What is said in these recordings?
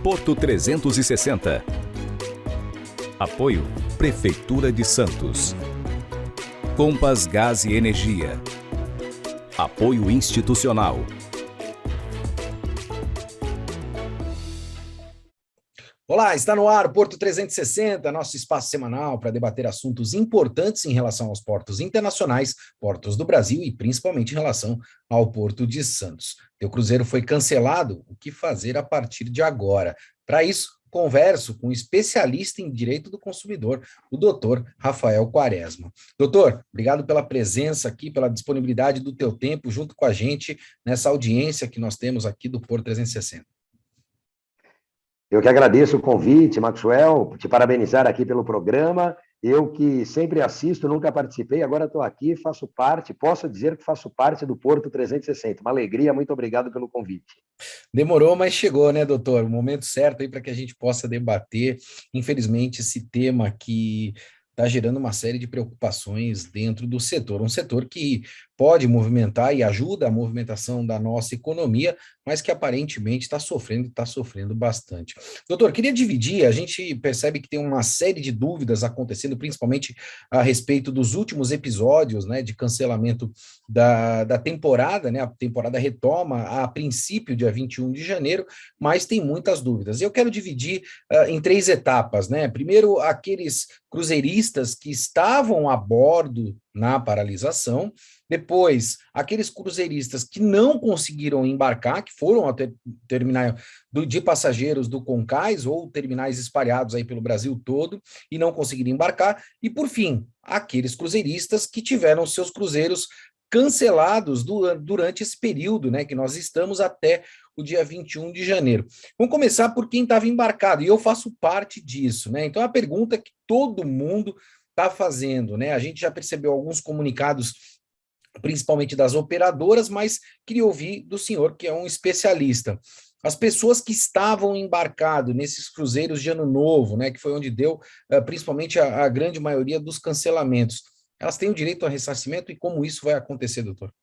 Porto 360. Apoio Prefeitura de Santos. Compass Gás e Energia. Apoio institucional. Olá, está no ar o Porto 360, nosso espaço semanal para debater assuntos importantes em relação aos portos internacionais, portos do Brasil e principalmente em relação ao Porto de Santos. Teu cruzeiro foi cancelado, o que fazer a partir de agora? Para isso, converso com um especialista em direito do consumidor, o doutor Rafael Quaresma. Doutor, obrigado pela presença aqui, pela disponibilidade do teu tempo junto com a gente nessa audiência que nós temos aqui do Porto 360. Eu que agradeço o convite, Maxwell, te parabenizar aqui pelo programa. Eu que sempre assisto, nunca participei, agora estou aqui, faço parte, posso dizer que faço parte do Porto 360. Uma alegria, muito obrigado pelo convite. Demorou, mas chegou, né, doutor? O momento certo aí para que a gente possa debater, infelizmente, esse tema que está gerando uma série de preocupações dentro do setor. Um setor que pode movimentar e ajuda a movimentação da nossa economia, mas que aparentemente está sofrendo bastante. Doutor, queria dividir, a gente percebe que tem uma série de dúvidas acontecendo, principalmente a respeito dos últimos episódios, né, de cancelamento da temporada, né, a temporada retoma a princípio, dia 21 de janeiro, mas tem muitas dúvidas. Eu quero dividir em três etapas, né, primeiro aqueles cruzeiristas que estavam a bordo na paralisação, depois, aqueles cruzeiristas que não conseguiram embarcar, que foram até terminal de passageiros do Concais ou terminais espalhados aí pelo Brasil todo e não conseguiram embarcar, e por fim, aqueles cruzeiristas que tiveram seus cruzeiros cancelados durante esse período, né, que nós estamos até o dia 21 de janeiro. Vamos começar por quem estava embarcado, e eu faço parte disso, né? Então, a pergunta que todo mundo está fazendo, né? A gente já percebeu alguns comunicados, principalmente das operadoras, mas queria ouvir do senhor, que é um especialista. As pessoas que estavam embarcadas nesses cruzeiros de Ano Novo, né, que foi onde deu principalmente a grande maioria dos cancelamentos, elas têm o direito a ressarcimento e como isso vai acontecer, doutor?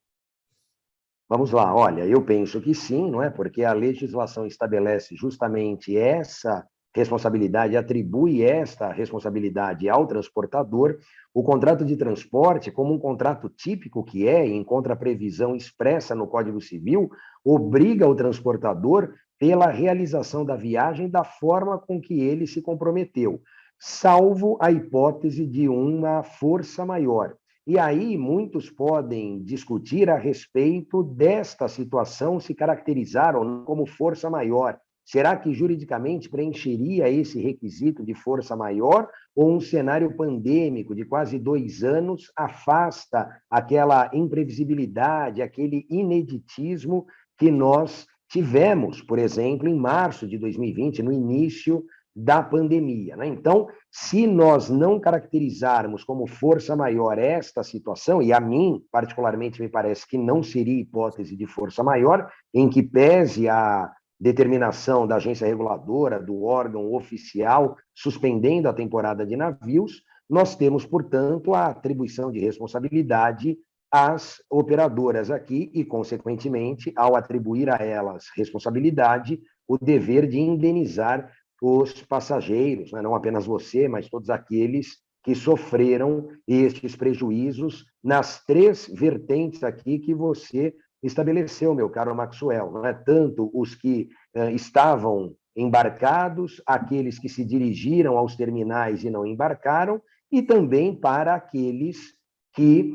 Vamos lá, olha, eu penso que sim, não é? Porque a legislação estabelece justamente essa responsabilidade, atribui esta responsabilidade ao transportador. O contrato de transporte, como um contrato típico que é, e encontra previsão expressa no Código Civil, obriga o transportador pela realização da viagem da forma com que ele se comprometeu, salvo a hipótese de uma força maior. E aí muitos podem discutir a respeito desta situação se caracterizar ou não como força maior. Será que juridicamente preencheria esse requisito de força maior ou um cenário pandêmico de quase 2 anos afasta aquela imprevisibilidade, aquele ineditismo que nós tivemos, por exemplo, em março de 2020, no início da pandemia, né? Então, se nós não caracterizarmos como força maior esta situação, e a mim, particularmente, me parece que não seria hipótese de força maior, em que pese a determinação da agência reguladora, do órgão oficial, suspendendo a temporada de navios, nós temos, portanto, a atribuição de responsabilidade às operadoras aqui e, consequentemente, ao atribuir a elas responsabilidade, o dever de indenizar os passageiros, né? Não apenas você, mas todos aqueles que sofreram estes prejuízos nas 3 vertentes aqui que você estabeleceu, meu caro Maxwell, não é? Tanto os que estavam embarcados, aqueles que se dirigiram aos terminais e não embarcaram, e também para aqueles que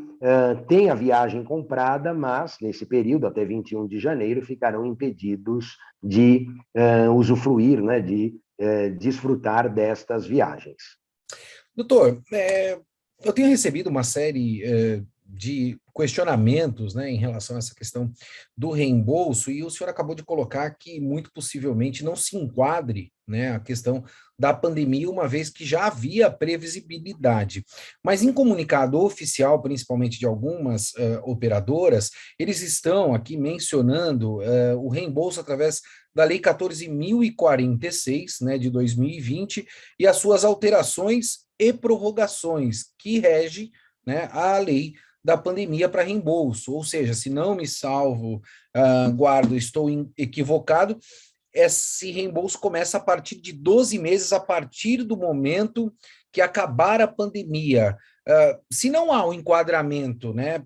têm a viagem comprada, mas nesse período, até 21 de janeiro, ficarão impedidos de usufruir, né, de desfrutar destas viagens. Doutor, eu tenho recebido uma série de questionamentos, né, em relação a essa questão do reembolso, e o senhor acabou de colocar que muito possivelmente não se enquadre, né, a questão da pandemia, uma vez que já havia previsibilidade. Mas em comunicado oficial, principalmente de algumas operadoras, eles estão aqui mencionando o reembolso através da Lei 14.046, né, de 2020, e as suas alterações e prorrogações, que rege, né, a Lei da pandemia para reembolso, ou seja, se não me salvo, guardo, estou equivocado, esse reembolso começa a partir de 12 meses, a partir do momento que acabar a pandemia. Se não há um enquadramento, né,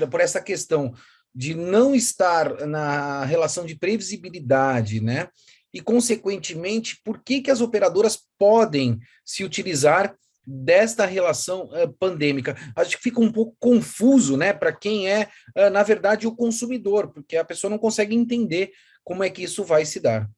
por essa questão de não estar na relação de previsibilidade, né, e, consequentemente, por que as operadoras podem se utilizar desta relação pandêmica? Acho que fica um pouco confuso, né, para quem é, na verdade, o consumidor, porque a pessoa não consegue entender como é que isso vai se dar.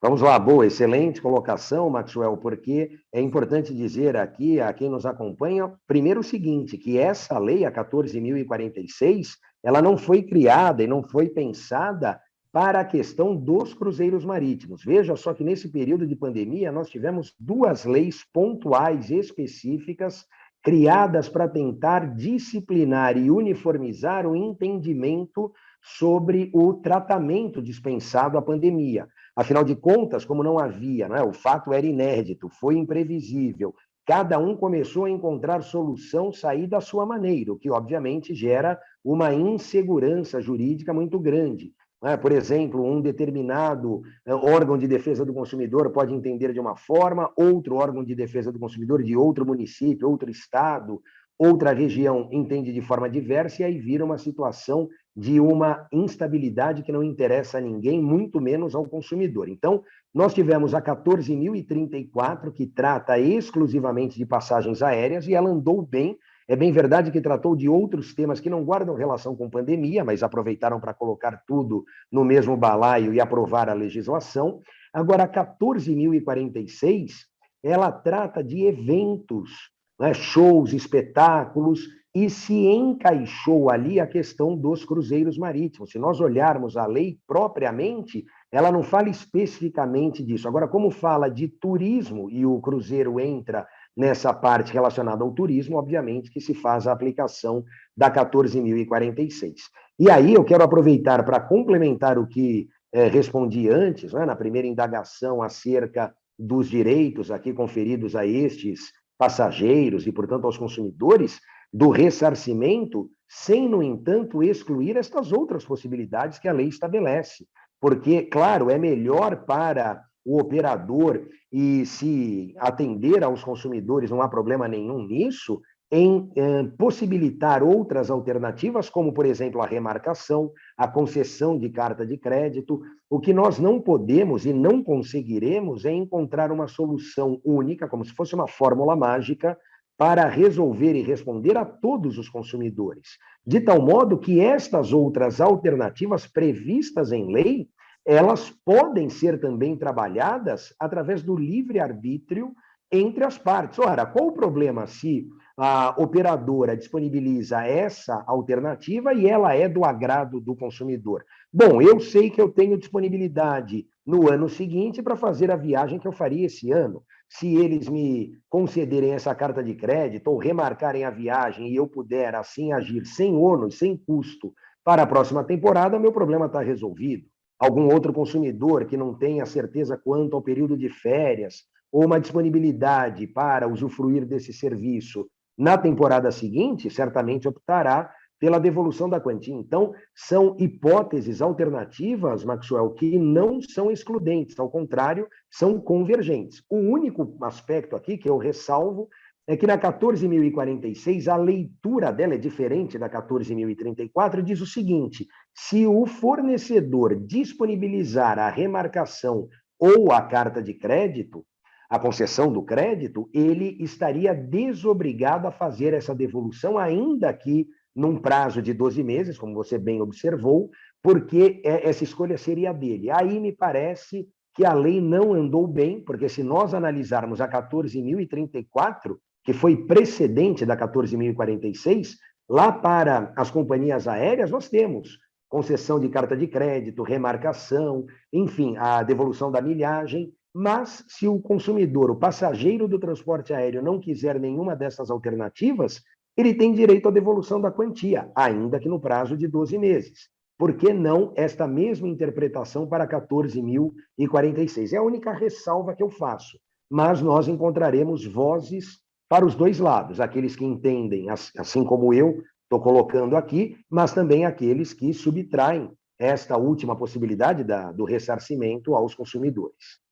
Vamos lá, boa, excelente colocação, Maxwell, porque é importante dizer aqui a quem nos acompanha, primeiro o seguinte, que essa lei, a 14.046, ela não foi criada e não foi pensada para a questão dos cruzeiros marítimos. Veja só que nesse período de pandemia nós tivemos 2 leis pontuais específicas criadas para tentar disciplinar e uniformizar o entendimento sobre o tratamento dispensado à pandemia. Afinal de contas, como não havia, o fato era inédito, foi imprevisível, cada um começou a encontrar solução, sair da sua maneira, o que obviamente gera uma insegurança jurídica muito grande. Por exemplo, um determinado órgão de defesa do consumidor pode entender de uma forma, outro órgão de defesa do consumidor de outro município, outro estado, outra região entende de forma diversa, e aí vira uma situação de uma instabilidade que não interessa a ninguém, muito menos ao consumidor. Então, nós tivemos a 14.034, que trata exclusivamente de passagens aéreas, e ela andou bem. É bem verdade que tratou de outros temas que não guardam relação com pandemia, mas aproveitaram para colocar tudo no mesmo balaio e aprovar a legislação. Agora, a 14.046, ela trata de eventos, shows, espetáculos, e se encaixou ali a questão dos cruzeiros marítimos. Se nós olharmos a lei propriamente, ela não fala especificamente disso. Agora, como fala de turismo e o cruzeiro entra nessa parte relacionada ao turismo, obviamente que se faz a aplicação da 14.046. E aí eu quero aproveitar para complementar o que respondi antes, na primeira indagação acerca dos direitos aqui conferidos a estes passageiros e, portanto, aos consumidores, do ressarcimento, sem, no entanto, excluir estas outras possibilidades que a lei estabelece. Porque, claro, é melhor para o operador e se atender aos consumidores, não há problema nenhum nisso, em possibilitar outras alternativas, como, por exemplo, a remarcação, a concessão de carta de crédito. O que nós não podemos e não conseguiremos é encontrar uma solução única, como se fosse uma fórmula mágica, para resolver e responder a todos os consumidores. De tal modo que estas outras alternativas previstas em lei, elas podem ser também trabalhadas através do livre-arbítrio entre as partes. Ora, qual o problema se a operadora disponibiliza essa alternativa e ela é do agrado do consumidor? Bom, eu sei que eu tenho disponibilidade no ano seguinte para fazer a viagem que eu faria esse ano. Se eles me concederem essa carta de crédito ou remarcarem a viagem e eu puder assim agir sem ônus, sem custo para a próxima temporada, meu problema está resolvido. Algum outro consumidor que não tenha certeza quanto ao período de férias ou uma disponibilidade para usufruir desse serviço na temporada seguinte, certamente optará pela devolução da quantia. Então, são hipóteses alternativas, Maxwell, que não são excludentes, ao contrário, são convergentes. O único aspecto aqui que eu ressalvo é que na 14.046, a leitura dela é diferente da 14.034, diz o seguinte: se o fornecedor disponibilizar a remarcação ou a carta de crédito, a concessão do crédito, ele estaria desobrigado a fazer essa devolução, ainda que num prazo de 12 meses, como você bem observou, porque essa escolha seria dele. Aí me parece que a lei não andou bem, porque se nós analisarmos a 14.034, que foi precedente da 14.046, lá para as companhias aéreas nós temos concessão de carta de crédito, remarcação, enfim, a devolução da milhagem, mas se o consumidor, o passageiro do transporte aéreo não quiser nenhuma dessas alternativas, ele tem direito à devolução da quantia, ainda que no prazo de 12 meses. Por que não esta mesma interpretação para 14.046? É a única ressalva que eu faço, mas nós encontraremos vozes para os dois lados, aqueles que entendem, assim como eu, estou colocando aqui, mas também aqueles que subtraem esta última possibilidade do ressarcimento aos consumidores.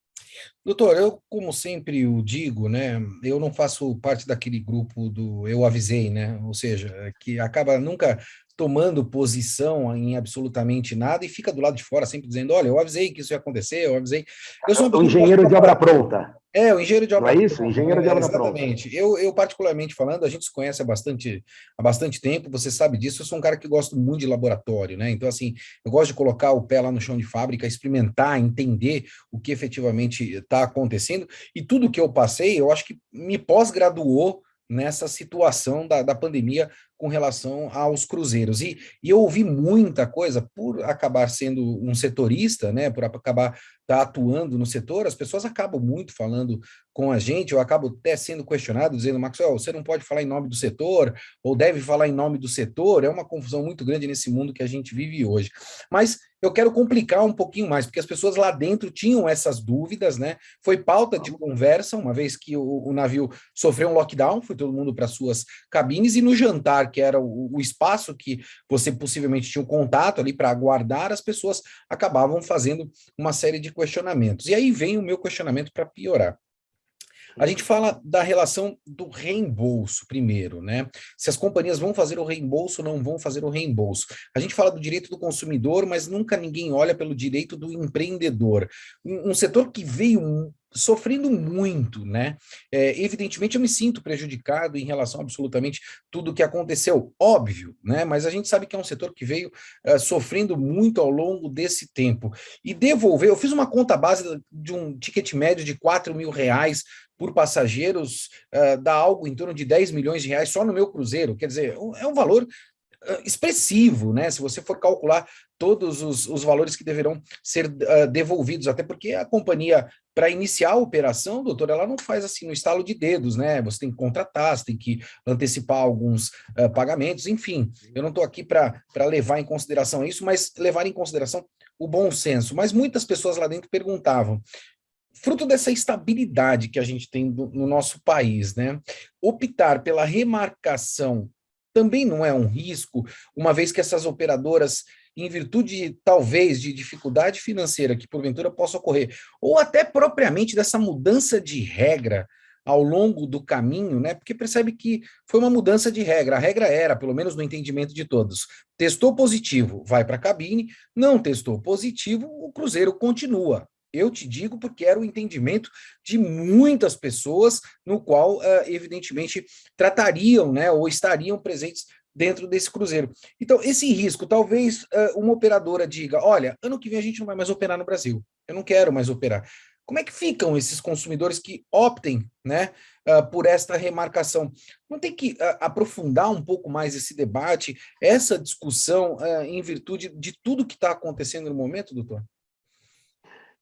Doutor, eu, como sempre o digo, né, eu não faço parte daquele grupo do eu avisei, né, ou seja, que acaba nunca tomando posição em absolutamente nada e fica do lado de fora sempre dizendo, olha, eu avisei que isso ia acontecer, eu avisei. Eu sou uma O pessoa que gosta engenheiro de de obra pronta. o engenheiro de Não obra é isso? pronta, Engenheiro de né? obra pronta. Exatamente. Eu, particularmente falando, a gente se conhece há bastante tempo, você sabe disso, eu sou um cara que gosto muito de laboratório, né? Então, assim, eu gosto de colocar o pé lá no chão de fábrica, experimentar, entender o que efetivamente está acontecendo, e tudo que eu passei, eu acho que me pós-graduou nessa situação da pandemia com relação aos cruzeiros. E eu ouvi muita coisa por acabar sendo um setorista, né, por acabar atuando no setor, as pessoas acabam muito falando com a gente, eu acabo até sendo questionado, dizendo, Maxwell, você não pode falar em nome do setor, ou deve falar em nome do setor, é uma confusão muito grande nesse mundo que a gente vive hoje. Mas eu quero complicar um pouquinho mais, porque as pessoas lá dentro tinham essas dúvidas, né? Foi pauta de conversa, uma vez que o navio sofreu um lockdown, foi todo mundo para suas cabines, e no jantar, que era o espaço que você possivelmente tinha um contato ali para aguardar, as pessoas acabavam fazendo uma série de questionamentos. E aí vem o meu questionamento para piorar. A gente fala da relação do reembolso primeiro, né? Se as companhias vão fazer o reembolso ou não vão fazer o reembolso. A gente fala do direito do consumidor, mas nunca ninguém olha pelo direito do empreendedor. Um setor que veio sofrendo muito, né? Evidentemente, eu me sinto prejudicado em relação a absolutamente tudo o que aconteceu, óbvio, né? Mas a gente sabe que é um setor que veio sofrendo muito ao longo desse tempo. E devolver, eu fiz uma conta base de um ticket médio de R$ 4.000 por passageiros, dá algo em torno de 10 milhões de reais só no meu cruzeiro, quer dizer, é um valor expressivo, né? Se você for calcular todos os valores que deverão ser devolvidos, até porque a companhia, para iniciar a operação, doutor, ela não faz assim no estalo de dedos, né? Você tem que contratar, você tem que antecipar alguns pagamentos, enfim, eu não estou aqui para levar em consideração isso, mas levar em consideração o bom senso. Mas muitas pessoas lá dentro perguntavam, fruto dessa estabilidade que a gente tem no nosso país, né? Optar pela remarcação também não é um risco, uma vez que essas operadoras, em virtude, talvez, de dificuldade financeira que porventura possa ocorrer, ou até propriamente dessa mudança de regra ao longo do caminho, né? Porque percebe que foi uma mudança de regra. A regra era, pelo menos no entendimento de todos, testou positivo, vai para a cabine, não testou positivo, o cruzeiro continua. Eu te digo porque era o entendimento de muitas pessoas, no qual, evidentemente, tratariam, né, ou estariam presentes dentro desse cruzeiro. Então, esse risco, talvez uma operadora diga, olha, ano que vem a gente não vai mais operar no Brasil, eu não quero mais operar. Como é que ficam esses consumidores que optem, né, por esta remarcação? Não tem que aprofundar um pouco mais esse debate, essa discussão, em virtude de tudo que está acontecendo no momento, doutor?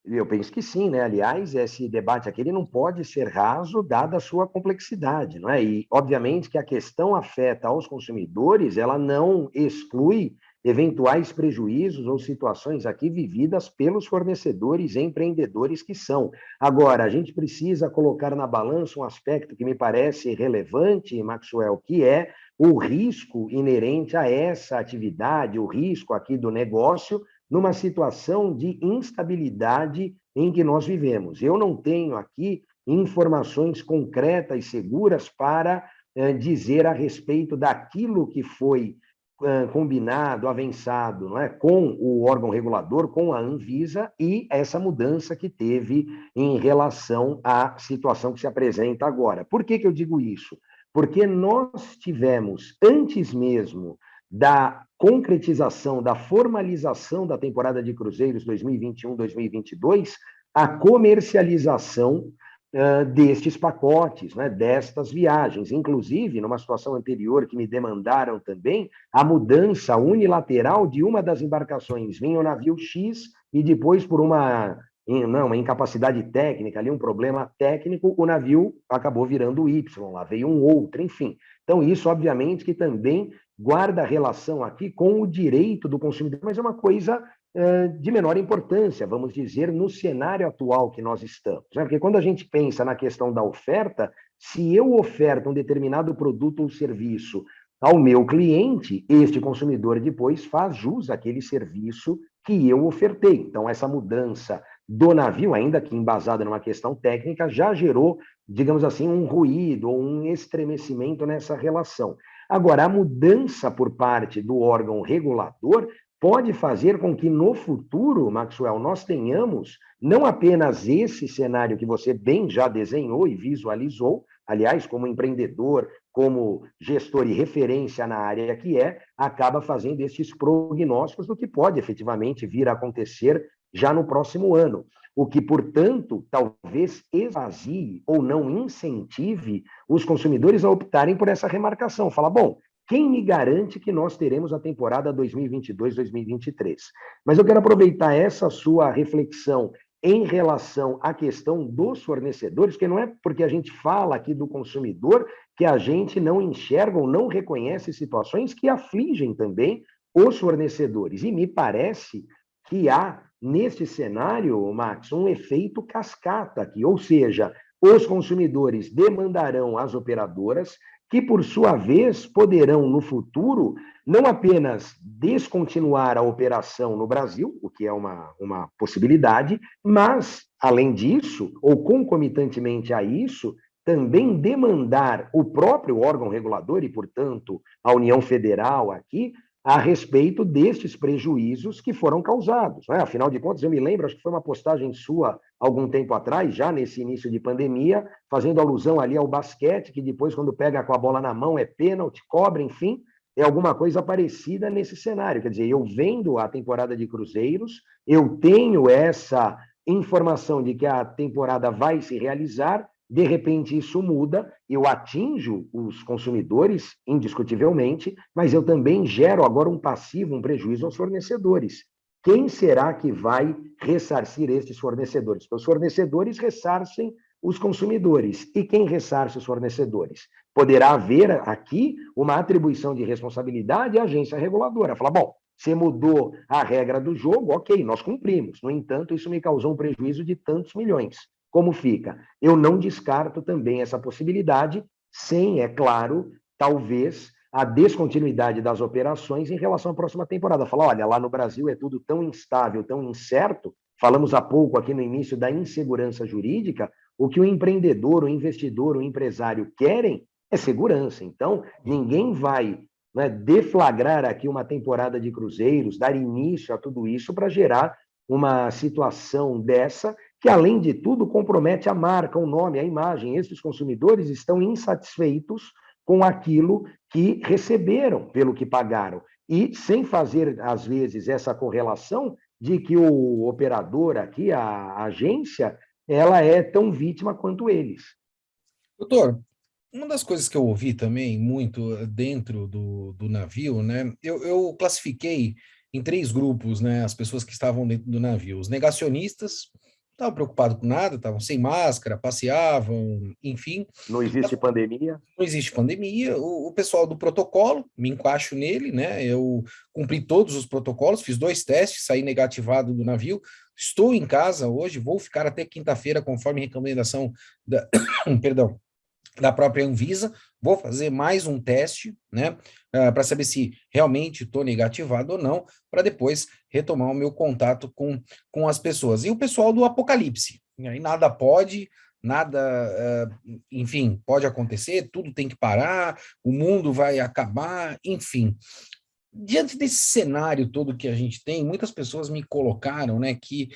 Eu penso que sim, né? Aliás, esse debate aqui ele não pode ser raso, dada a sua complexidade, não é? E, obviamente, que a questão afeta aos consumidores, ela não exclui eventuais prejuízos ou situações aqui vividas pelos fornecedores e empreendedores que são. Agora, a gente precisa colocar na balança um aspecto que me parece relevante, Maxwell, que é o risco inerente a essa atividade, o risco aqui do negócio, numa situação de instabilidade em que nós vivemos. Eu não tenho aqui informações concretas e seguras para dizer a respeito daquilo que foi combinado, avançado, não é, com o órgão regulador, com a Anvisa, e essa mudança que teve em relação à situação que se apresenta agora. Por que eu digo isso? Porque nós tivemos, antes mesmo da concretização, da formalização da temporada de cruzeiros 2021-2022, a comercialização destes pacotes, né, destas viagens. Inclusive, numa situação anterior que me demandaram também, a mudança unilateral de uma das embarcações vinha o navio X e depois, por uma incapacidade técnica, ali, um problema técnico, o navio acabou virando Y, lá veio um outro, enfim. Então, isso, obviamente, que também guarda relação aqui com o direito do consumidor, mas é uma coisa de menor importância, vamos dizer, no cenário atual que nós estamos. Né? Porque quando a gente pensa na questão da oferta, se eu oferto um determinado produto ou serviço ao meu cliente, este consumidor depois faz jus àquele serviço que eu ofertei. Então, essa mudança do navio, ainda que embasada numa questão técnica, já gerou, digamos assim, um ruído ou um estremecimento nessa relação. Agora, a mudança por parte do órgão regulador pode fazer com que no futuro, Maxwell, nós tenhamos não apenas esse cenário que você bem já desenhou e visualizou, aliás, como empreendedor, como gestor e referência na área que acaba fazendo esses prognósticos do que pode efetivamente vir a acontecer já no próximo ano. O que, portanto, talvez esvazie ou não incentive os consumidores a optarem por essa remarcação. Fala, bom, quem me garante que nós teremos a temporada 2022-2023? Mas eu quero aproveitar essa sua reflexão em relação à questão dos fornecedores, que não é porque a gente fala aqui do consumidor que a gente não enxerga ou não reconhece situações que afligem também os fornecedores. E me parece que há, neste cenário, Max, um efeito cascata aqui, ou seja, os consumidores demandarão às operadoras que, por sua vez, poderão, no futuro, não apenas descontinuar a operação no Brasil, o que é uma possibilidade, mas, além disso, ou concomitantemente a isso, também demandar o próprio órgão regulador e, portanto, a União Federal aqui, a respeito destes prejuízos que foram causados. Né? Afinal de contas, eu me lembro, acho que foi uma postagem sua algum tempo atrás, já nesse início de pandemia, fazendo alusão ali ao basquete, que depois, quando pega com a bola na mão, é pênalti, cobra, enfim, é alguma coisa parecida nesse cenário. Quer dizer, eu vendo a temporada de cruzeiros, eu tenho essa informação de que a temporada vai se realizar, de repente isso muda, eu atinjo os consumidores, indiscutivelmente, mas eu também gero agora um passivo, um prejuízo aos fornecedores. Quem será que vai ressarcir estes fornecedores? Porque os fornecedores ressarcem os consumidores. E quem ressarce os fornecedores? Poderá haver aqui uma atribuição de responsabilidade à agência reguladora. Falar, bom, você mudou a regra do jogo, ok, nós cumprimos. No entanto, isso me causou um prejuízo de tantos milhões. Como fica? Eu não descarto também essa possibilidade, sem, é claro, talvez a descontinuidade das operações em relação à próxima temporada. Falar, olha, lá no Brasil é tudo tão instável, tão incerto, falamos há pouco aqui no início da insegurança jurídica, o que o empreendedor, o investidor, o empresário querem é segurança. Então, ninguém vai, né, deflagrar aqui uma temporada de cruzeiros, dar início a tudo isso para gerar uma situação dessa que, além de tudo, compromete a marca, o nome, a imagem. Esses consumidores estão insatisfeitos com aquilo que receberam pelo que pagaram. E sem fazer, às vezes, essa correlação de que o operador aqui, a agência, ela é tão vítima quanto eles. Doutor, uma das coisas que eu ouvi também muito dentro do navio, né? Eu classifiquei em 3 grupos, né? As pessoas que estavam dentro do navio. Os negacionistas, não estavam preocupados com nada, estavam sem máscara, passeavam, enfim. Não existe pandemia? Não existe pandemia. O pessoal do protocolo, me encaixo nele, né? Eu cumpri todos os protocolos, fiz 2 testes, saí negativado do navio. Estou em casa hoje, vou ficar até quinta-feira, conforme recomendação da, perdão, da própria Anvisa, vou fazer mais um teste, né, para saber se realmente estou negativado ou não, para depois retomar o meu contato com as pessoas. E o pessoal do Apocalipse, aí nada pode, nada, enfim, pode acontecer, tudo tem que parar, o mundo vai acabar, enfim. Diante desse cenário todo que a gente tem, muitas pessoas me colocaram, né, que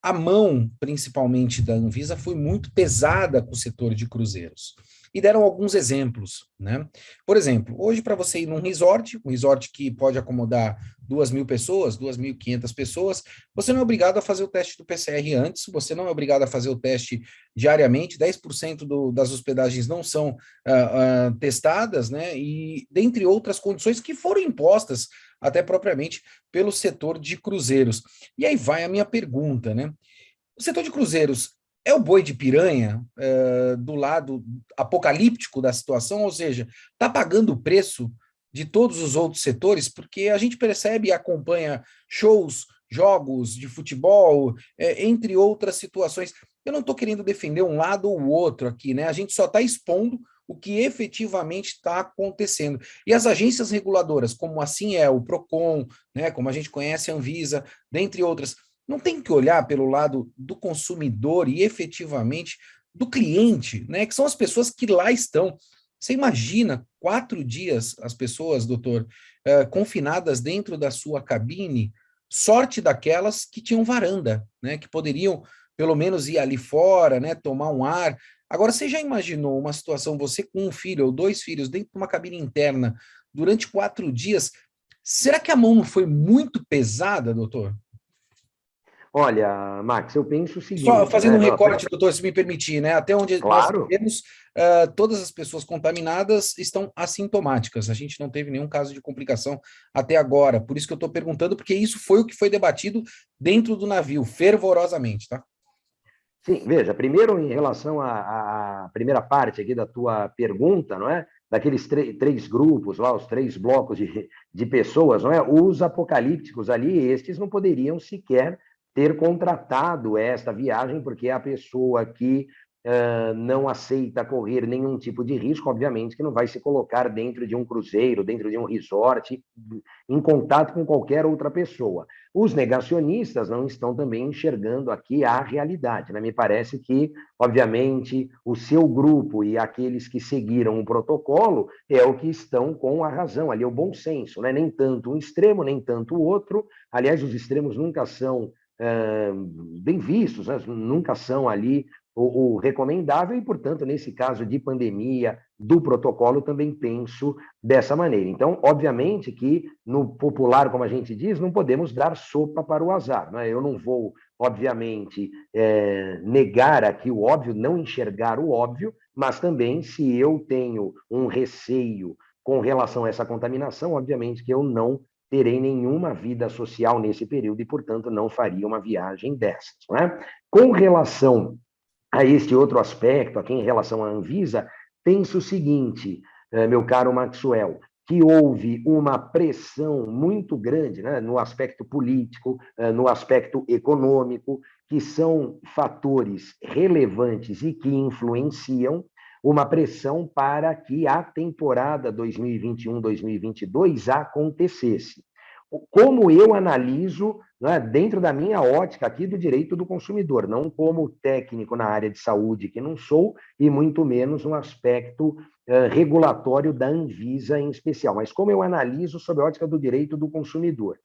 a mão, principalmente da Anvisa, foi muito pesada com o setor de cruzeiros. E deram alguns exemplos, né? Por exemplo, hoje para você ir num resort, um resort que pode acomodar 2.000 pessoas, 2.500 pessoas, você não é obrigado a fazer o teste do PCR antes, você não é obrigado a fazer o teste diariamente, 10% das hospedagens não são testadas, né? E dentre outras condições que foram impostas até propriamente pelo setor de cruzeiros. E aí vai a minha pergunta, né? O setor de cruzeiros é o boi de piranha do lado apocalíptico da situação, ou seja, está pagando o preço de todos os outros setores, porque a gente percebe e acompanha shows, jogos de futebol, entre outras situações. Eu não estou querendo defender um lado ou o outro aqui, né? A gente só está expondo o que efetivamente está acontecendo. E as agências reguladoras, como assim é o PROCON, né, como a gente conhece a Anvisa, dentre outras, não tem que olhar pelo lado do consumidor e efetivamente do cliente, né, que são as pessoas que lá estão. Você imagina 4 dias as pessoas, doutor, confinadas dentro da sua cabine, sorte daquelas que tinham varanda, né, que poderiam pelo menos ir ali fora, né, tomar um ar. Agora, você já imaginou uma situação, você com um filho ou 2 filhos dentro de uma cabine interna durante 4 dias? Será que a mão não foi muito pesada, doutor? Olha, Max, eu penso o Só seguinte, fazendo né? um recorte, doutor, se me permitir, né? Até onde nós Claro. sabemos, todas as pessoas contaminadas estão assintomáticas. A gente não teve nenhum caso de complicação até agora. Por isso que eu estou perguntando, porque isso foi o que foi debatido dentro do navio, fervorosamente, tá? Sim, veja, primeiro em relação à primeira parte aqui da tua pergunta, não é? Daqueles três grupos lá, os 3 blocos de pessoas, não é? Os apocalípticos ali, estes não poderiam sequer ter contratado esta viagem, porque a pessoa que não aceita correr nenhum tipo de risco, obviamente que não vai se colocar dentro de um cruzeiro, dentro de um resort, em contato com qualquer outra pessoa. Os negacionistas não estão também enxergando aqui a realidade, né? Me parece que, obviamente, o seu grupo e aqueles que seguiram o protocolo é o que estão com a razão, ali é o bom senso, né? Nem tanto um extremo, nem tanto o outro. Aliás, os extremos nunca são bem vistos, né? Nunca são ali o recomendável e, portanto, nesse caso de pandemia, do protocolo, também penso dessa maneira. Então, obviamente que no popular, como a gente diz, não podemos dar sopa para o azar. Né? Eu não vou, obviamente, negar aqui o óbvio, não enxergar o óbvio, mas também se eu tenho um receio com relação a essa contaminação, obviamente que eu não terei nenhuma vida social nesse período e, portanto, não faria uma viagem dessas. Né? Com relação a este outro aspecto, aqui em relação à Anvisa, penso o seguinte, meu caro Maxwell, que houve uma pressão muito grande, né, no aspecto político, no aspecto econômico, que são fatores relevantes e que influenciam uma pressão para que a temporada 2021-2022 acontecesse. Como eu analiso, né, dentro da minha ótica aqui do direito do consumidor, não como técnico na área de saúde, que não sou, e muito menos no aspecto regulatório da Anvisa em especial, mas como eu analiso sob a ótica do direito do consumidor.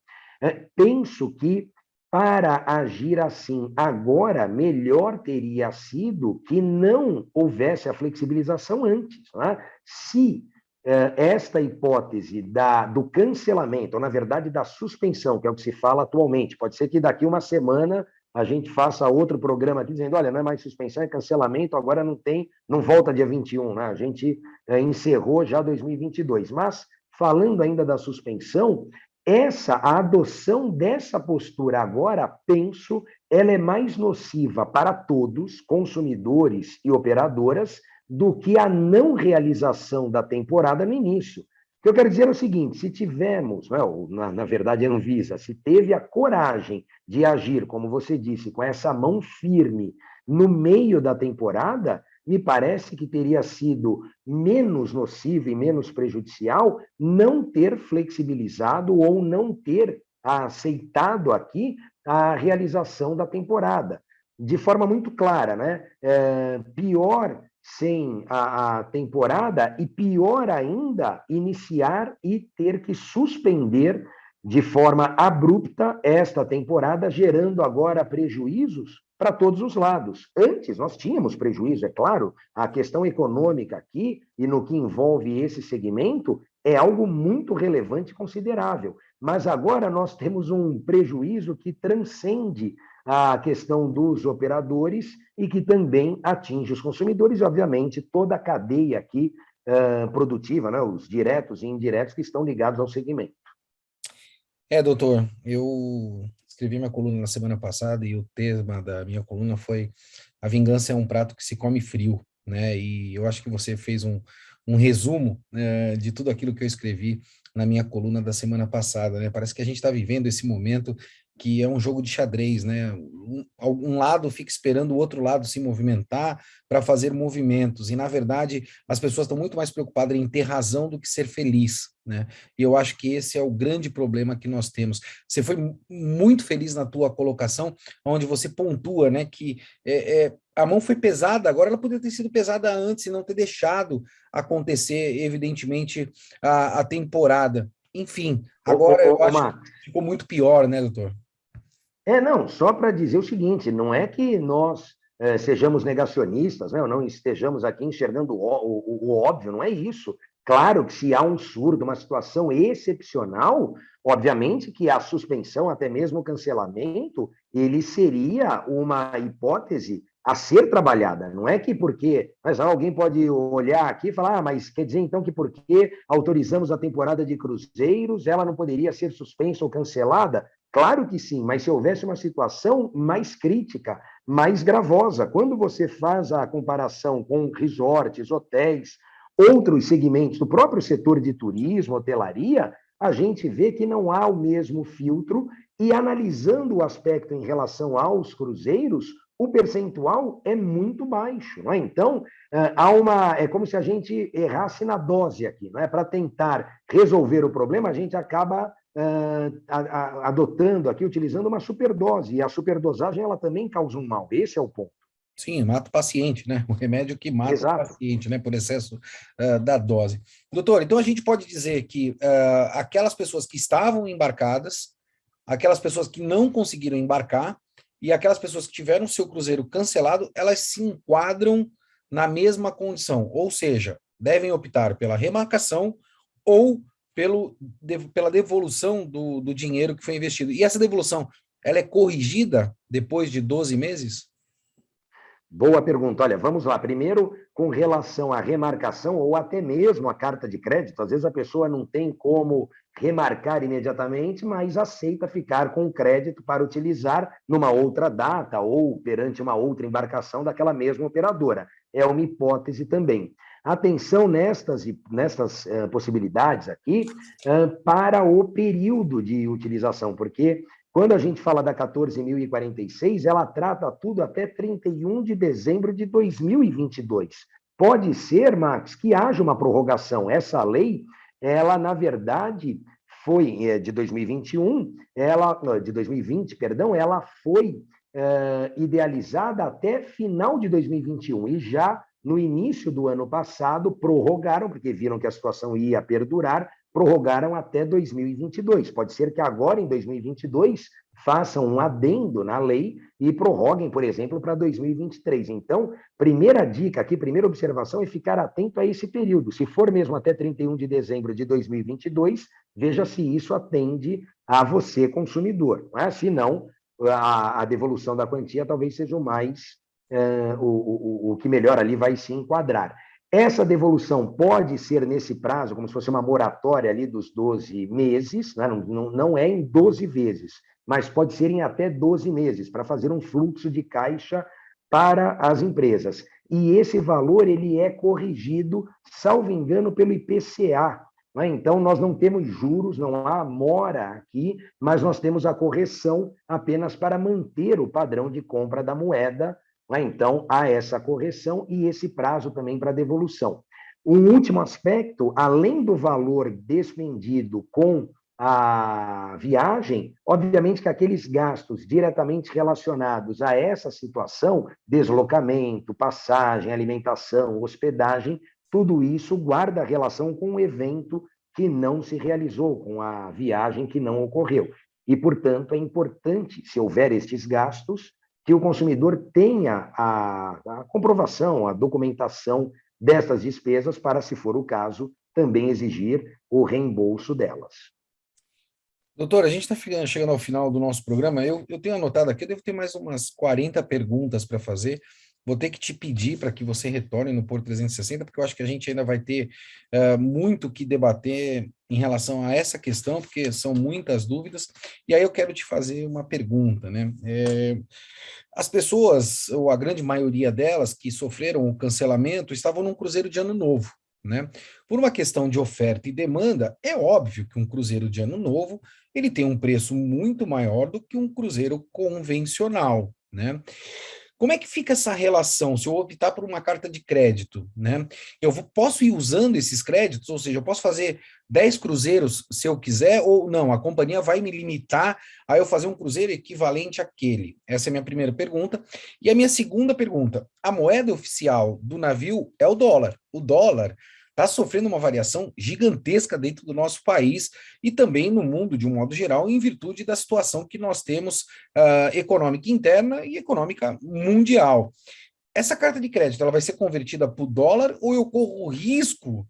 Penso que, para agir assim agora, melhor teria sido que não houvesse a flexibilização antes. Né? Se esta hipótese do cancelamento, ou na verdade da suspensão, que é o que se fala atualmente, pode ser que daqui uma semana a gente faça outro programa aqui dizendo, olha, não é mais suspensão, é cancelamento, agora não volta dia 21, né? A gente encerrou já 2022. Mas, falando ainda da suspensão, a adoção dessa postura agora, penso, ela é mais nociva para todos, consumidores e operadoras, do que a não realização da temporada no início. O que eu quero dizer é o seguinte, se tivemos, na verdade a Anvisa, se teve a coragem de agir, como você disse, com essa mão firme no meio da temporada, me parece que teria sido menos nocivo e menos prejudicial não ter flexibilizado ou não ter aceitado aqui a realização da temporada. De forma muito clara, né? Pior sem a temporada e, pior ainda, iniciar e ter que suspender de forma abrupta esta temporada, gerando agora prejuízos para todos os lados. Antes, nós tínhamos prejuízo, é claro, a questão econômica aqui e no que envolve esse segmento é algo muito relevante e considerável. Mas agora nós temos um prejuízo que transcende a questão dos operadores e que também atinge os consumidores e, obviamente, toda a cadeia aqui produtiva, né, os diretos e indiretos que estão ligados ao segmento. Doutor, eu escrevi minha coluna na semana passada e o tema da minha coluna foi A Vingança é um Prato que se Come Frio, né? E eu acho que você fez um resumo de tudo aquilo que eu escrevi na minha coluna da semana passada, né? Parece que a gente está vivendo esse momento que é um jogo de xadrez, né? um lado fica esperando o outro lado se movimentar para fazer movimentos, e na verdade as pessoas estão muito mais preocupadas em ter razão do que ser feliz, né? E eu acho que esse é o grande problema que nós temos. Você foi muito feliz na tua colocação, onde você pontua, né, que a mão foi pesada, agora ela poderia ter sido pesada antes e não ter deixado acontecer, evidentemente, a temporada. Enfim, agora eu acho que Marcos, ficou muito pior, né, doutor? não, só para dizer o seguinte, não é que nós sejamos negacionistas, né, ou não estejamos aqui enxergando o óbvio, não é isso. Claro que se há um surto, uma situação excepcional, obviamente que a suspensão, até mesmo o cancelamento, ele seria uma hipótese a ser trabalhada. Não é que porque... Mas alguém pode olhar aqui e falar, mas quer dizer então que porque autorizamos a temporada de cruzeiros, ela não poderia ser suspensa ou cancelada? Claro que sim, mas se houvesse uma situação mais crítica, mais gravosa, quando você faz a comparação com resorts, hotéis, outros segmentos do próprio setor de turismo, hotelaria, a gente vê que não há o mesmo filtro e analisando o aspecto em relação aos cruzeiros, o percentual é muito baixo. Não é? Então, é como se a gente errasse na dose aqui. Não é? Para tentar resolver o problema, a gente acaba adotando aqui, utilizando uma superdose, e a superdosagem ela também causa um mal. Esse é o ponto. Sim, mata o paciente, né? O remédio que mata o Exato. paciente, né? Por excesso da dose. Doutor, então a gente pode dizer que aquelas pessoas que estavam embarcadas, aquelas pessoas que não conseguiram embarcar e aquelas pessoas que tiveram seu cruzeiro cancelado, elas se enquadram na mesma condição, ou seja, devem optar pela remarcação ou pela devolução do dinheiro que foi investido. E essa devolução, ela é corrigida depois de 12 meses? Boa pergunta. Olha, vamos lá. Primeiro, com relação à remarcação ou até mesmo à carta de crédito, às vezes a pessoa não tem como remarcar imediatamente, mas aceita ficar com crédito para utilizar numa outra data ou perante uma outra embarcação daquela mesma operadora. É uma hipótese também. Atenção nestas possibilidades aqui para o período de utilização, porque quando a gente fala da 14.046, ela trata tudo até 31 de dezembro de 2022. Pode ser, Max, que haja uma prorrogação. Essa lei, ela, na verdade, foi de 2021, de 2020, perdão, ela foi idealizada até final de 2021 e já no início do ano passado prorrogaram, porque viram que a situação ia perdurar, prorrogaram até 2022. Pode ser que agora, em 2022, façam um adendo na lei e prorroguem, por exemplo, para 2023. Então, primeira dica aqui, primeira observação é ficar atento a esse período. Se for mesmo até 31 de dezembro de 2022, veja se isso atende a você, consumidor. Não é? Se não, a devolução da quantia talvez seja o mais, o que melhor ali vai se enquadrar. Essa devolução pode ser nesse prazo, como se fosse uma moratória ali dos 12 meses, né? Não é em 12 vezes, mas pode ser em até 12 meses, para fazer um fluxo de caixa para as empresas. E esse valor ele é corrigido, salvo engano, pelo IPCA. Né? Então, nós não temos juros, não há mora aqui, mas nós temos a correção apenas para manter o padrão de compra da moeda. Então, há essa correção e esse prazo também para devolução. Um último aspecto, além do valor despendido com a viagem, obviamente que aqueles gastos diretamente relacionados a essa situação, deslocamento, passagem, alimentação, hospedagem, tudo isso guarda relação com o evento que não se realizou, com a viagem que não ocorreu. E, portanto, é importante, se houver estes gastos, que o consumidor tenha a comprovação, a documentação dessas despesas para, se for o caso, também exigir o reembolso delas. Doutor, a gente está chegando ao final do nosso programa. Eu tenho anotado aqui, eu devo ter mais umas 40 perguntas para fazer. Vou ter que te pedir para que você retorne no Porto 360, porque eu acho que a gente ainda vai ter muito que debater em relação a essa questão, porque são muitas dúvidas. E aí eu quero te fazer uma pergunta, né? As pessoas, ou a grande maioria delas, que sofreram o cancelamento, estavam num cruzeiro de ano novo, né? Por uma questão de oferta e demanda, é óbvio que um cruzeiro de ano novo ele tem um preço muito maior do que um cruzeiro convencional, né? Como é que fica essa relação se eu optar por uma carta de crédito, né? Posso ir usando esses créditos, ou seja, eu posso fazer 10 cruzeiros se eu quiser, ou não, a companhia vai me limitar a eu fazer um cruzeiro equivalente àquele? Essa é a minha primeira pergunta. E a minha segunda pergunta, a moeda oficial do navio é o dólar. O dólar está sofrendo uma variação gigantesca dentro do nosso país e também no mundo, de um modo geral, em virtude da situação que nós temos econômica interna e econômica mundial. Essa carta de crédito, ela vai ser convertida para o dólar ou eu corro o risco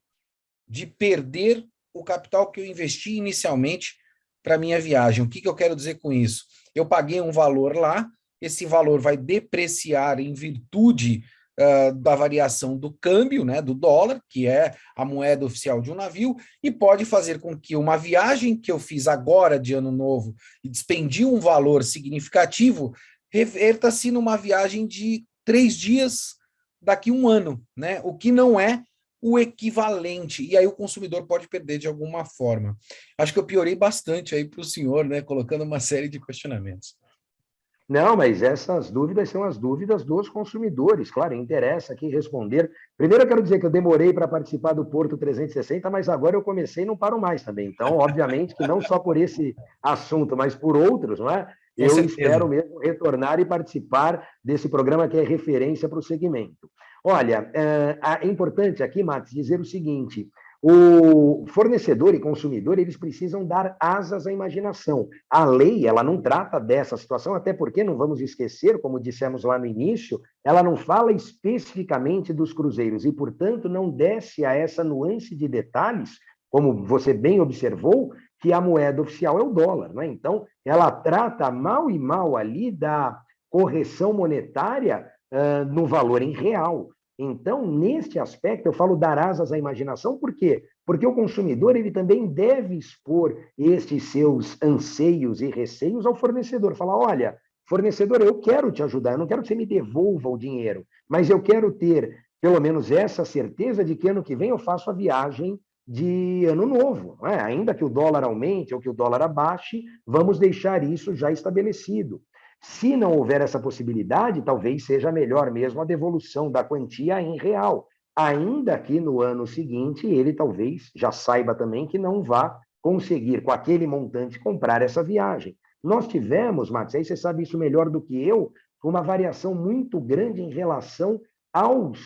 de perder o capital que eu investi inicialmente para minha viagem? O que eu quero dizer com isso? Eu paguei um valor lá, esse valor vai depreciar em virtude da variação do câmbio, né, do dólar, que é a moeda oficial de um navio, e pode fazer com que uma viagem que eu fiz agora de ano novo e despendi um valor significativo, reverta-se numa viagem de 3 dias daqui a um ano, né? O que não é o equivalente, e aí o consumidor pode perder de alguma forma. Acho que eu piorei bastante aí para o senhor, né, colocando uma série de questionamentos. Não, mas essas dúvidas são as dúvidas dos consumidores. Claro, interessa aqui responder. Primeiro, eu quero dizer que eu demorei para participar do Porto 360, mas agora eu comecei e não paro mais também. Então, obviamente que não só por esse assunto, mas por outros, não é? Eu espero mesmo retornar e participar desse programa que é referência para o segmento. Olha, é importante aqui, Matos, dizer o seguinte: o fornecedor e consumidor, eles precisam dar asas à imaginação. A lei, ela não trata dessa situação, até porque, não vamos esquecer, como dissemos lá no início, ela não fala especificamente dos cruzeiros e, portanto, não desce a essa nuance de detalhes, como você bem observou, que a moeda oficial é o dólar, né? Então, ela trata mal e mal ali da correção monetária no valor em real. Então, neste aspecto, eu falo dar asas à imaginação, por quê? Porque o consumidor ele também deve expor estes seus anseios e receios ao fornecedor. Falar, olha, fornecedor, eu quero te ajudar, eu não quero que você me devolva o dinheiro, mas eu quero ter, pelo menos, essa certeza de que ano que vem eu faço a viagem de ano novo. Não é? Ainda que o dólar aumente ou que o dólar abaixe, vamos deixar isso já estabelecido. Se não houver essa possibilidade, talvez seja melhor mesmo a devolução da quantia em real, ainda que no ano seguinte ele talvez já saiba também que não vá conseguir, com aquele montante, comprar essa viagem. Nós tivemos, Max, aí você sabe isso melhor do que eu, uma variação muito grande em relação aos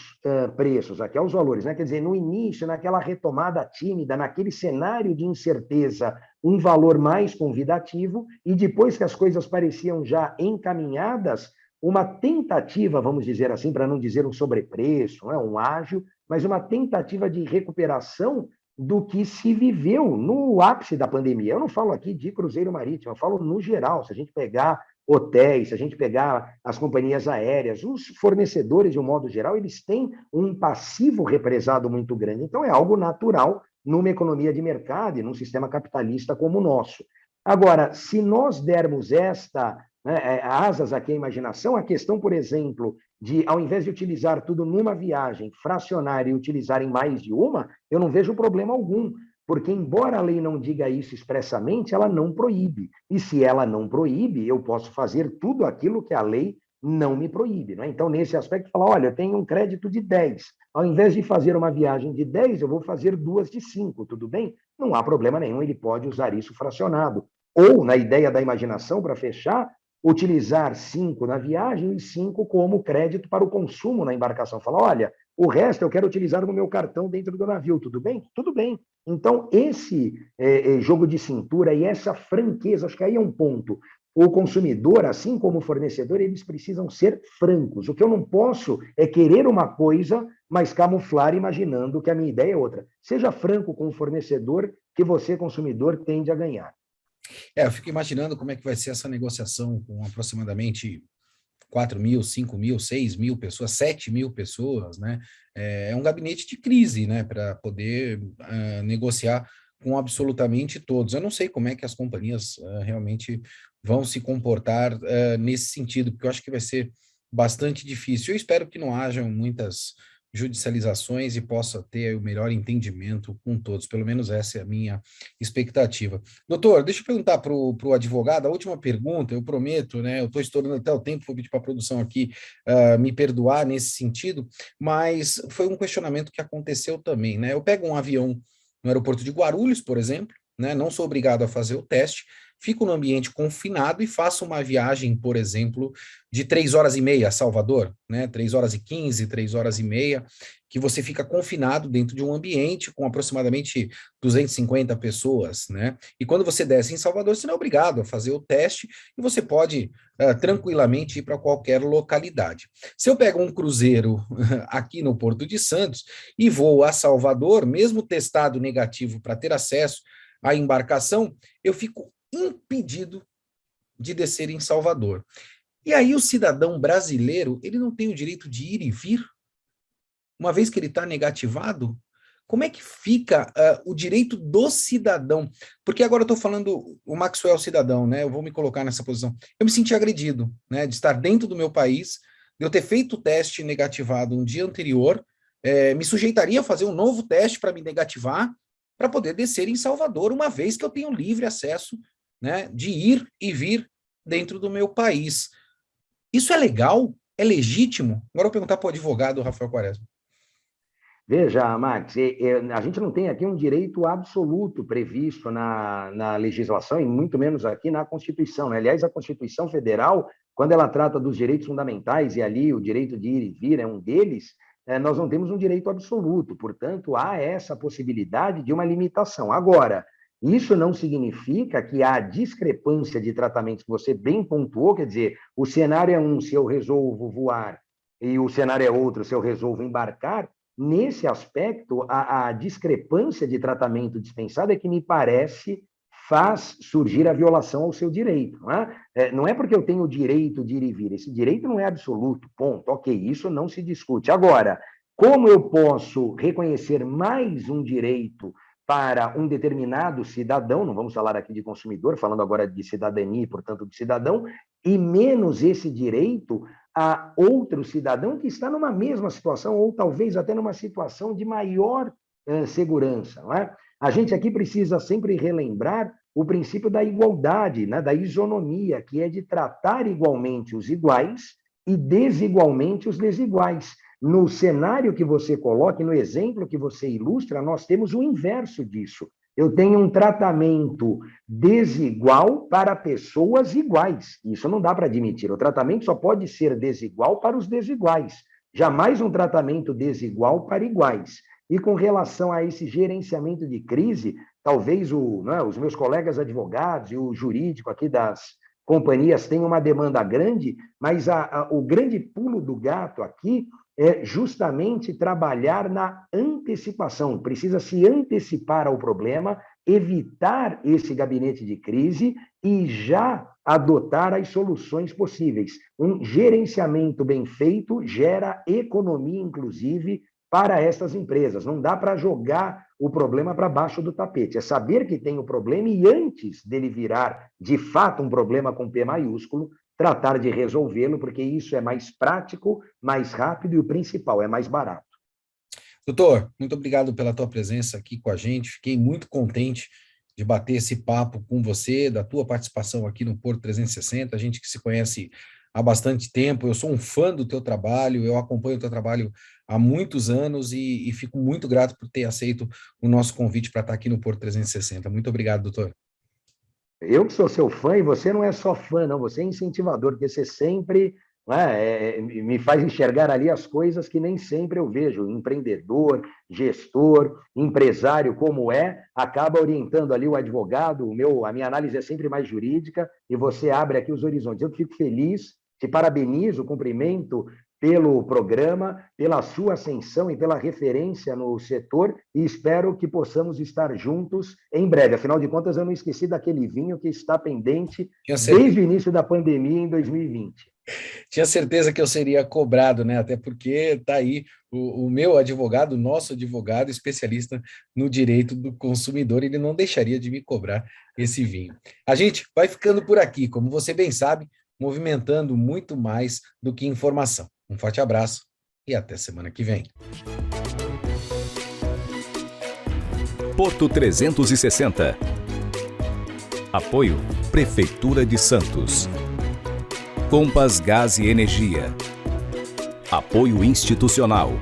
preços, aqui aos valores, né? Quer dizer, no início, naquela retomada tímida, naquele cenário de incerteza, um valor mais convidativo, e depois que as coisas pareciam já encaminhadas, uma tentativa, vamos dizer assim, para não dizer um sobrepreço, um ágio, mas uma tentativa de recuperação do que se viveu no ápice da pandemia. Eu não falo aqui de cruzeiro marítimo, eu falo no geral. Se a gente pegar hotéis, se a gente pegar as companhias aéreas, os fornecedores, de um modo geral, eles têm um passivo represado muito grande. Então, é algo natural numa economia de mercado e num sistema capitalista como o nosso. Agora, se nós dermos asas aqui à imaginação, a questão, por exemplo, de, ao invés de utilizar tudo numa viagem, fracionar e utilizar em mais de uma, eu não vejo problema algum, porque, embora a lei não diga isso expressamente, ela não proíbe. E se ela não proíbe, eu posso fazer tudo aquilo que a lei não me proíbe. Né? Então, nesse aspecto, falar, olha, eu tenho um crédito de 10. Ao invés de fazer uma viagem de 10, eu vou fazer 2 de 5, tudo bem? Não há problema nenhum, ele pode usar isso fracionado. Ou, na ideia da imaginação, para fechar, utilizar 5 na viagem e 5 como crédito para o consumo na embarcação. Falar, olha, o resto eu quero utilizar no meu cartão dentro do navio, tudo bem? Tudo bem. Então, esse jogo de cintura e essa franqueza, acho que aí é um ponto. O consumidor, assim como o fornecedor, eles precisam ser francos. O que eu não posso é querer uma coisa, mas camuflar imaginando que a minha ideia é outra. Seja franco com o fornecedor, que você, consumidor, tende a ganhar. Eu fico imaginando como é que vai ser essa negociação com aproximadamente 4 mil, 5 mil, 6 mil pessoas, 7 mil pessoas, né? É um gabinete de crise, né? Para poder negociar com absolutamente todos. Eu não sei como é que as companhias realmente vão se comportar nesse sentido, porque eu acho que vai ser bastante difícil. Eu espero que não hajam muitas judicializações e possa ter o melhor entendimento com todos. Pelo menos essa é a minha expectativa. Doutor, deixa eu perguntar para o advogado, a última pergunta, eu prometo, né? Eu estou estourando até o tempo, vou pedir para a produção aqui me perdoar nesse sentido, mas foi um questionamento que aconteceu também, né? Eu pego um avião no aeroporto de Guarulhos, por exemplo, né? Não sou obrigado a fazer o teste, fico no ambiente confinado e faço uma viagem, por exemplo, de 3 horas e meia a Salvador, né? 3 horas e 15, 3 horas e meia, que você fica confinado dentro de um ambiente com aproximadamente 250 pessoas, né? E quando você desce em Salvador, você não é obrigado a fazer o teste e você pode tranquilamente ir para qualquer localidade. Se eu pego um cruzeiro aqui no Porto de Santos e vou a Salvador, mesmo testado negativo para ter acesso à embarcação, eu fico impedido de descer em Salvador. E aí o cidadão brasileiro, ele não tem o direito de ir e vir, uma vez que ele está negativado? Como é que fica o direito do cidadão? Porque agora eu estou falando o Maxwell cidadão, né? Eu vou me colocar nessa posição. Eu me senti agredido, né? De estar dentro do meu país, de eu ter feito o teste negativado um dia anterior, me sujeitaria a fazer um novo teste para me negativar, para poder descer em Salvador, uma vez que eu tenho livre acesso, né, de ir e vir dentro do meu país. Isso é legal? É legítimo? Agora eu vou perguntar para o advogado Rafael Quaresma. Veja, Max, a gente não tem aqui um direito absoluto previsto na legislação e muito menos aqui na Constituição, né? Aliás, a Constituição Federal, quando ela trata dos direitos fundamentais, e ali o direito de ir e vir é um deles, nós não temos um direito absoluto, portanto, há essa possibilidade de uma limitação. Agora, isso não significa que há discrepância de tratamentos, que você bem pontuou, quer dizer, o cenário é um se eu resolvo voar, e o cenário é outro se eu resolvo embarcar. Nesse aspecto, a discrepância de tratamento dispensado é que me parece faz surgir a violação ao seu direito. Não é porque eu tenho o direito de ir e vir, esse direito não é absoluto, ponto, ok, isso não se discute. Agora, como eu posso reconhecer mais um direito para um determinado cidadão, não vamos falar aqui de consumidor, falando agora de cidadania, portanto, de cidadão, e menos esse direito a outro cidadão que está numa mesma situação, ou talvez até numa situação de maior segurança. Não é? A gente aqui precisa sempre relembrar o princípio da igualdade, né, da isonomia, que é de tratar igualmente os iguais e desigualmente os desiguais. No cenário que você coloca, no exemplo que você ilustra, nós temos o inverso disso. Eu tenho um tratamento desigual para pessoas iguais. Isso não dá para admitir. O tratamento só pode ser desigual para os desiguais. Jamais um tratamento desigual para iguais. E com relação a esse gerenciamento de crise, talvez os meus colegas advogados e o jurídico aqui das companhias tenham uma demanda grande, mas o grande pulo do gato aqui é justamente trabalhar na antecipação. Precisa se antecipar ao problema, evitar esse gabinete de crise e já adotar as soluções possíveis. Um gerenciamento bem feito gera economia, inclusive, para essas empresas. Não dá para jogar o problema para baixo do tapete. É saber que tem o problema e, antes dele virar, de fato, um problema com P maiúsculo, tratar de resolvê-lo, porque isso é mais prático, mais rápido e, o principal, é mais barato. Doutor, muito obrigado pela tua presença aqui com a gente. Fiquei muito contente de bater esse papo com você, da tua participação aqui no Porto 360, a gente que se conhece há bastante tempo. Eu sou um fã do teu trabalho, eu acompanho o teu trabalho há muitos anos e fico muito grato por ter aceito o nosso convite para estar aqui no Porto 360. Muito obrigado, doutor. Eu que sou seu fã, e você não é só fã, não, você é incentivador, porque você sempre me faz enxergar ali as coisas que nem sempre eu vejo. Empreendedor, gestor, empresário, como acaba orientando ali o advogado. A minha análise é sempre mais jurídica, e você abre aqui os horizontes. Eu fico feliz, te parabenizo, cumprimento pelo programa, pela sua ascensão e pela referência no setor, e espero que possamos estar juntos em breve. Afinal de contas, eu não esqueci daquele vinho que está pendente desde o início da pandemia em 2020. Tinha certeza que eu seria cobrado, né? Até porque está aí o meu advogado, o nosso advogado, especialista no direito do consumidor, ele não deixaria de me cobrar esse vinho. A gente vai ficando por aqui, como você bem sabe, movimentando muito mais do que informação. Um forte abraço. e até semana que vem. Porto 360. Apoio Prefeitura de Santos. Compass Gás e Energia. Apoio institucional.